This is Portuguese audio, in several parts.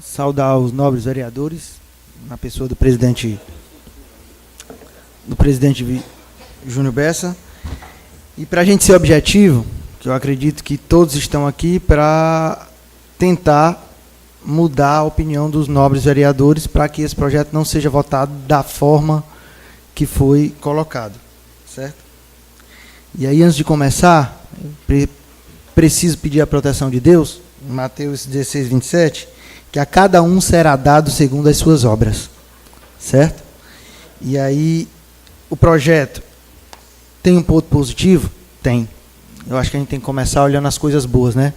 saudar os nobres vereadores, na pessoa do presidente Júnior Bessa. E para a gente ser objetivo, que eu acredito que todos estão aqui para tentar mudar a opinião dos nobres vereadores para que esse projeto não seja votado da forma que foi colocado, certo? E aí, antes de começar, preciso pedir a proteção de Deus, em Mateus 16, 27, que a cada um será dado segundo as suas obras, certo? E aí, o projeto tem um ponto positivo? Tem. Eu acho que a gente tem que começar olhando as coisas boas, né?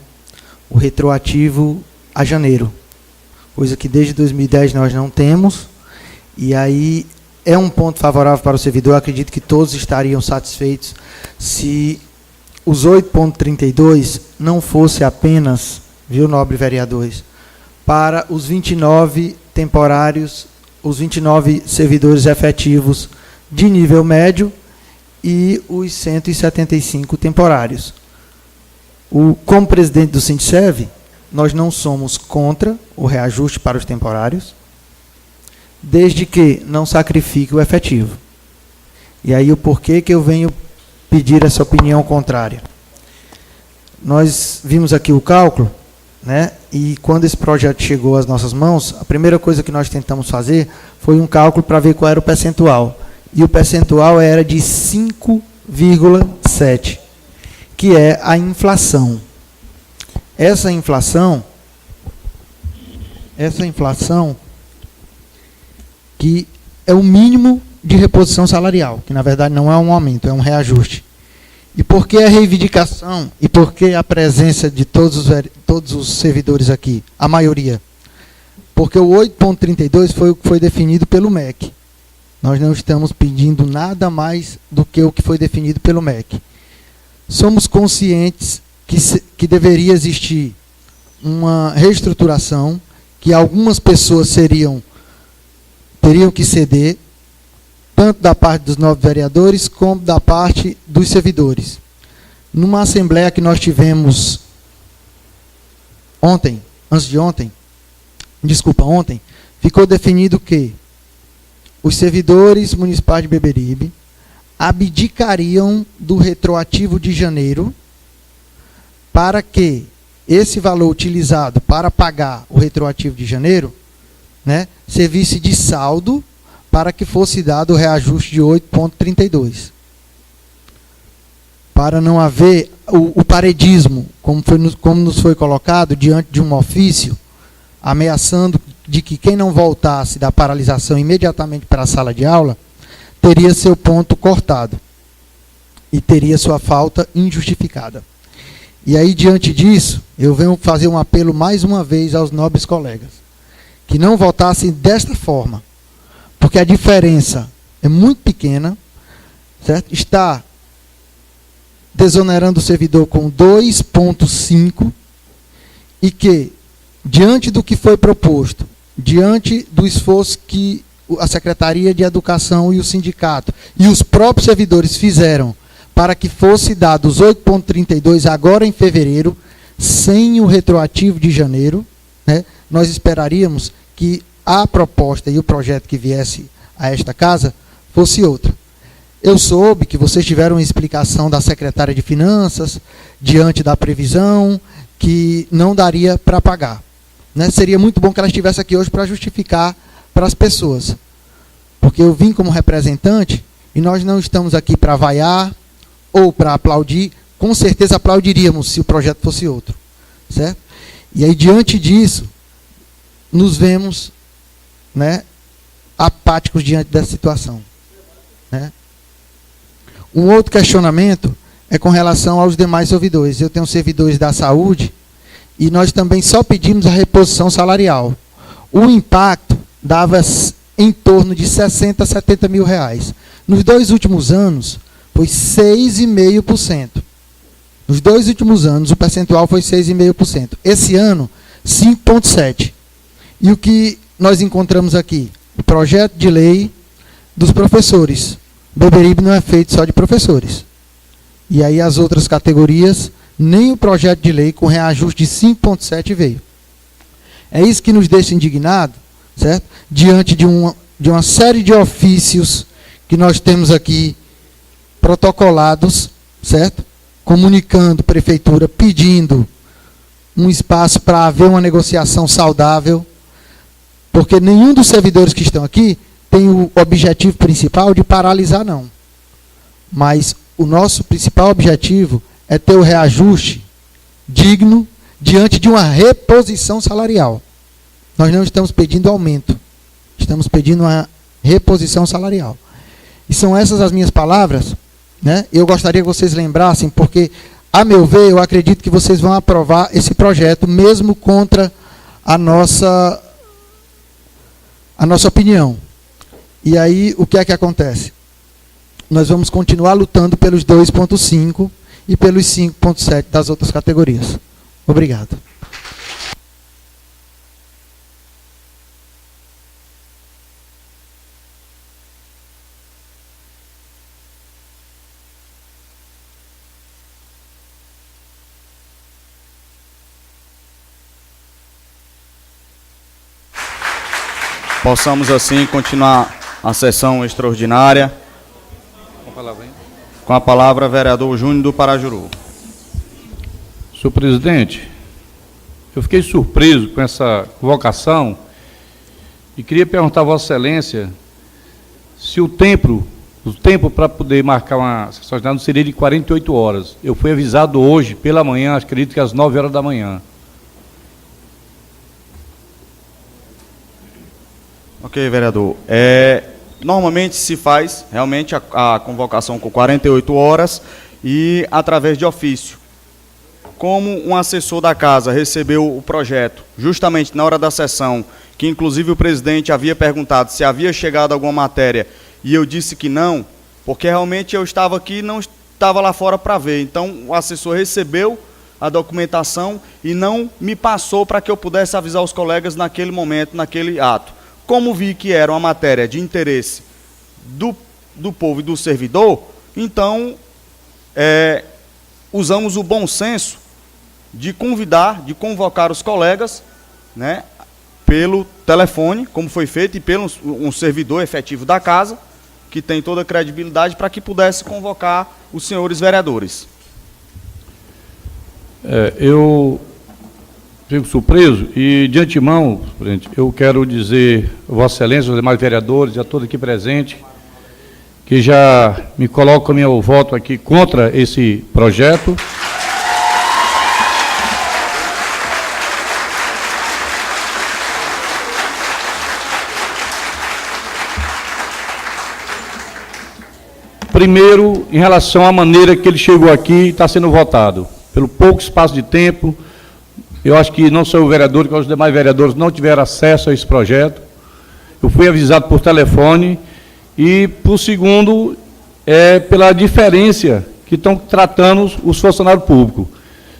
O retroativo a janeiro, coisa que desde 2010 nós não temos, e aí é um ponto favorável para o servidor. Eu acredito que todos estariam satisfeitos se os 8,32 não fosse apenas, viu, nobre vereadores, para os 29 temporários, os 29 servidores efetivos de nível médio e os 175 temporários. Como presidente do Sindserv, nós não somos contra o reajuste para os temporários, desde que não sacrifique o efetivo. E aí o porquê que eu venho pedir essa opinião contrária. Nós vimos aqui o cálculo, né? E quando esse projeto chegou às nossas mãos, a primeira coisa que nós tentamos fazer foi um cálculo para ver qual era o percentual. E o percentual era de 5,7, que é a inflação. Essa inflação que é o mínimo de reposição salarial, que na verdade não é um aumento, é um reajuste. E por que a reivindicação e por que a presença de todos os servidores aqui, a maioria? Porque o 8,32 foi o que foi definido pelo MEC. Nós não estamos pedindo nada mais do que o que foi definido pelo MEC. Somos conscientes que deveria existir uma reestruturação, que algumas pessoas teriam que ceder, tanto da parte dos novos vereadores, como da parte dos servidores. Numa assembleia que nós tivemos ontem, ficou definido que os servidores municipais de Beberibe abdicariam do retroativo de janeiro para que esse valor utilizado para pagar o retroativo de janeiro, né, servisse de saldo para que fosse dado o reajuste de 8,32. Para não haver o paredismo, como nos foi colocado, diante de um ofício, ameaçando de que quem não voltasse da paralisação imediatamente para a sala de aula, teria seu ponto cortado e teria sua falta injustificada. E aí, diante disso, eu venho fazer um apelo mais uma vez aos nobres colegas, que não votassem desta forma, porque a diferença é muito pequena, certo? Está desonerando o servidor com 2,5 e que, diante do que foi proposto, diante do esforço que a Secretaria de Educação e o sindicato e os próprios servidores fizeram para que fosse dado os 8,32 agora em fevereiro, sem o retroativo de janeiro, né, nós esperaríamos que a proposta e o projeto que viesse a esta casa fosse outra. Eu soube que vocês tiveram uma explicação da secretária de Finanças, diante da previsão, que não daria para pagar. Né? Seria muito bom que ela estivesse aqui hoje para justificar para as pessoas. Porque eu vim como representante e nós não estamos aqui para vaiar ou para aplaudir. Com certeza aplaudiríamos se o projeto fosse outro. Certo? E aí, diante disso, nos vemos, né, apáticos diante dessa situação. Né? Um outro questionamento é com relação aos demais servidores. Eu tenho servidores da saúde e nós também só pedimos a reposição salarial. O impacto dava em torno de 60 a 70 mil reais. Nos 2 últimos anos, foi 6,5%. Nos 2 últimos anos, o percentual foi 6,5%. Esse ano, 5,7%. E o que nós encontramos aqui? O projeto de lei dos professores. Beberibe não é feito só de professores. E aí as outras categorias, nem o projeto de lei com reajuste de 5,7% veio. É isso que nos deixa indignados, certo? Diante de uma série de ofícios que nós temos aqui protocolados, certo? Comunicando prefeitura, pedindo um espaço para haver uma negociação saudável, porque nenhum dos servidores que estão aqui tem o objetivo principal de paralisar, não. Mas o nosso principal objetivo é ter o reajuste digno diante de uma reposição salarial. Nós não estamos pedindo aumento, estamos pedindo uma reposição salarial. E são essas as minhas palavras, né? Eu gostaria que vocês lembrassem, porque, a meu ver, eu acredito que vocês vão aprovar esse projeto, mesmo contra a nossa opinião. E aí, o que é que acontece? Nós vamos continuar lutando pelos 2,5 e pelos 5,7 das outras categorias. Obrigado. Possamos, assim, continuar a sessão extraordinária. Com a palavra, vereador Júnior do Parajuru. Senhor presidente, eu fiquei surpreso com essa convocação e queria perguntar a Vossa Excelência se o tempo para poder marcar uma sessão extraordinária não seria de 48 horas. Eu fui avisado hoje, pela manhã, acredito que às 9 horas da manhã. Ok, vereador. Normalmente se faz realmente a convocação com 48 horas e através de ofício. Como um assessor da casa recebeu o projeto justamente na hora da sessão, que inclusive o presidente havia perguntado se havia chegado alguma matéria e eu disse que não, porque realmente eu estava aqui e não estava lá fora para ver. Então o assessor recebeu a documentação e não me passou para que eu pudesse avisar os colegas naquele momento, naquele ato. Como vi que era uma matéria de interesse do povo e do servidor, então usamos o bom senso de convocar os colegas, né, pelo telefone, como foi feito, e pelo um servidor efetivo da casa, que tem toda a credibilidade, para que pudesse convocar os senhores vereadores. Eu fico surpreso e, de antemão, presidente, eu quero dizer a Vossa Excelência, aos demais vereadores e a todos aqui presentes, que já me coloco meu voto aqui contra esse projeto. Primeiro, em relação à maneira que ele chegou aqui e está sendo votado. Pelo pouco espaço de tempo, eu acho que não só o vereador, que os demais vereadores não tiveram acesso a esse projeto. Eu fui avisado por telefone. E, por segundo, pela diferença que estão tratando os funcionários públicos.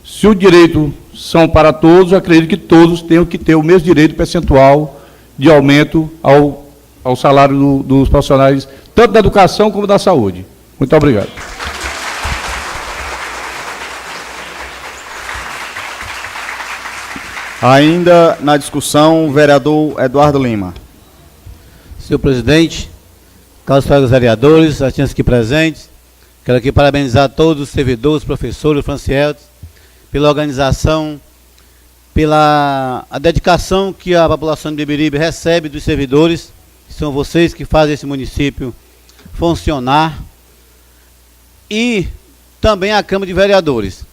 Se o direito são para todos, eu acredito que todos tenham que ter o mesmo direito percentual de aumento ao salário dos profissionais, tanto da educação como da saúde. Muito obrigado. Ainda na discussão, o vereador Eduardo Lima. Senhor presidente, caros colegas vereadores, assistentes aqui presentes, quero aqui parabenizar todos os servidores, professores, francieltes, pela organização, pela a dedicação que a população de Beberibe recebe dos servidores, que são vocês que fazem esse município funcionar, e também a Câmara de Vereadores.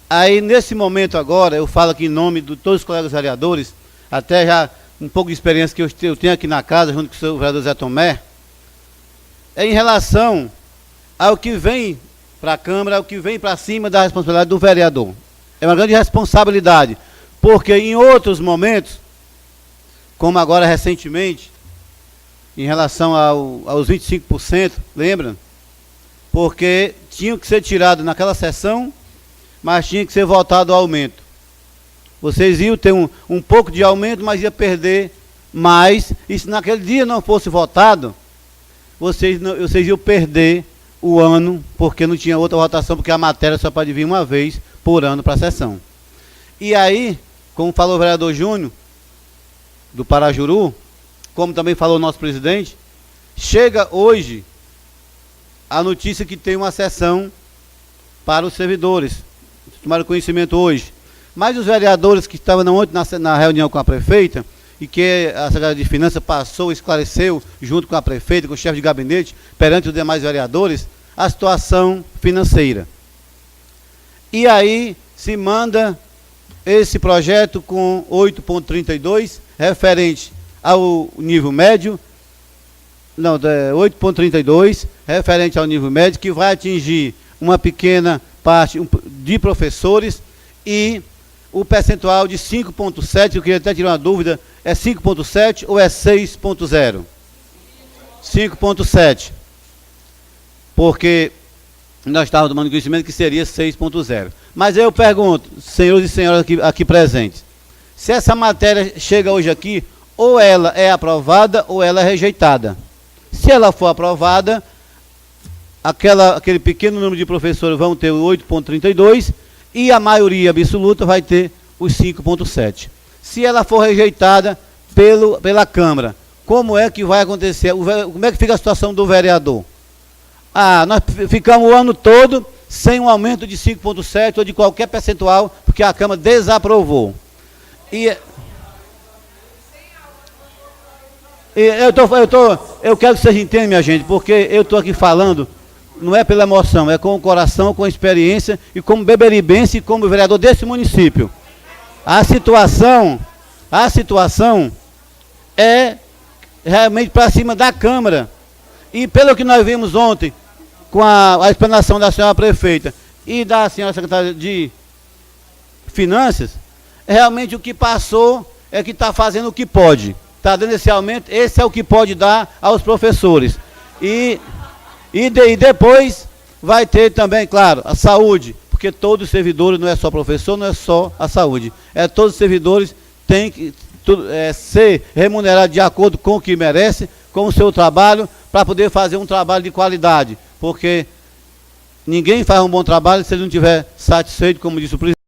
Aí, nesse momento agora, eu falo aqui em nome de todos os colegas vereadores, até já um pouco de experiência que eu tenho aqui na casa, junto com o seu vereador Zé Tomé, em relação ao que vem para a Câmara, ao que vem para cima da responsabilidade do vereador. É uma grande responsabilidade, porque em outros momentos, como agora recentemente, em relação aos 25%, lembram? Porque tinham que ser tirados naquela sessão, mas tinha que ser votado o aumento. Vocês iam ter um pouco de aumento, mas ia perder mais, e se naquele dia não fosse votado, vocês iam perder o ano, porque não tinha outra votação, porque a matéria só pode vir uma vez por ano para a sessão. E aí, como falou o vereador Júnior, do Parajuru, como também falou o nosso presidente, chega hoje a notícia que tem uma sessão para os servidores. Tomaram conhecimento hoje. Mas os vereadores que estavam ontem na reunião com a prefeita, e que a Secretaria de Finanças passou, esclareceu, junto com a prefeita, com o chefe de gabinete, perante os demais vereadores, a situação financeira. E aí se manda esse projeto com 8,32, referente ao nível médio, não, 8,32, referente ao nível médio, que vai atingir uma pequena parte de professores e o percentual de 5,7, eu queria até tirar uma dúvida, é 5,7 ou é 6,0? 5,7. Porque nós estávamos tomando conhecimento que seria 6,0. Mas eu pergunto, senhores e senhoras aqui presentes, se essa matéria chega hoje aqui, ou ela é aprovada ou ela é rejeitada. Se ela for aprovada, aquele pequeno número de professores vão ter o 8,32 e a maioria absoluta vai ter os 5,7. Se ela for rejeitada pela Câmara, como é que vai acontecer? Como é que fica a situação do vereador? Nós ficamos o ano todo sem um aumento de 5,7 ou de qualquer percentual, porque a Câmara desaprovou. Eu quero que vocês entendam, minha gente, porque eu estou aqui falando, não é pela emoção, é com o coração, com a experiência e como beberibense e como vereador desse município. A situação é realmente para cima da Câmara. E pelo que nós vimos ontem, com a explanação da senhora prefeita e da senhora secretária de Finanças, realmente o que passou é que está fazendo o que pode. Está dando esse aumento, esse é o que pode dar aos professores. E depois vai ter também, claro, a saúde, porque todos os servidores, não é só professor, não é só a saúde, todos os servidores têm que ser remunerados de acordo com o que merece, com o seu trabalho, para poder fazer um trabalho de qualidade, porque ninguém faz um bom trabalho se ele não estiver satisfeito, como disse o presidente.